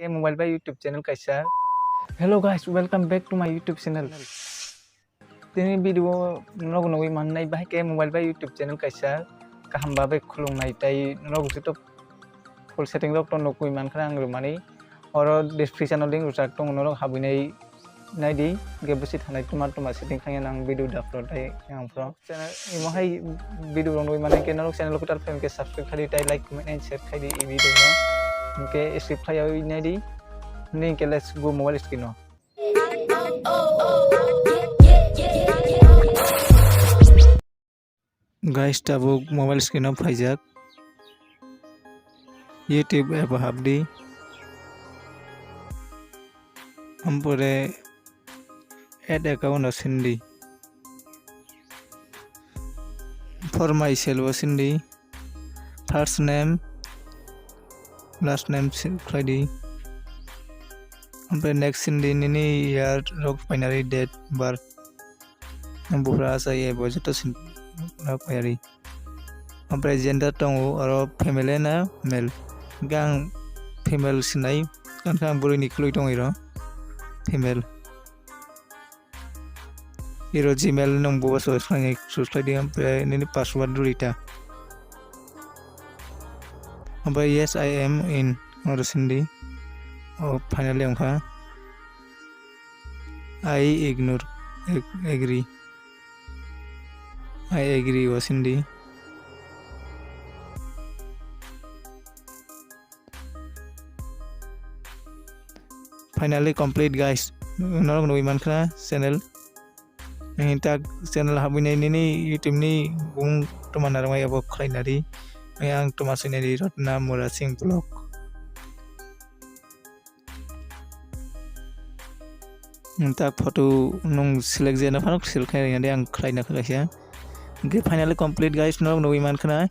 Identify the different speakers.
Speaker 1: mobile by YouTube channel kaisa. Hello guys, welcome back to my YouTube channel. Tini video nog nogi mannai bai ke mobile by YouTube channel kaisa kaham babe khulung nai tai nog to full setting rok to nokui man khana ang rumani oro description link rusak tong norok habinai nai di gebesi thanai tuma setting khang nang video upload tai yang pro channel imo hai video rong nogi mannai ke norok channel ko tar fan ke subscribe khali tai like comment and share khai di video no ke skip khai ai nai di ning ke let's go mobile screen no guys tabuk mobile screen of hijack YouTube app habdi ampore add account asindi for myself asindi first name last name khadi ampore next sindi nini year rok binary date birth ambura saya bojeto sin payari ampre gender tongo aro family na male gang female sinai kan buri nikloi tong iro female iro gmail nong bo so subscribe di ampre ni password durita ampre yes I am in or sindi o finally angka I ignore agree I agree wasindi finally complete guys norok noi man khana channel tak channel habinai ni YouTube ni bung tomana ramai abo khlainari ang tomasinari rotna Murasing blog tak photo nong select jena phanok select khai ang khlaina khalasia finally complete guys norok noi man khana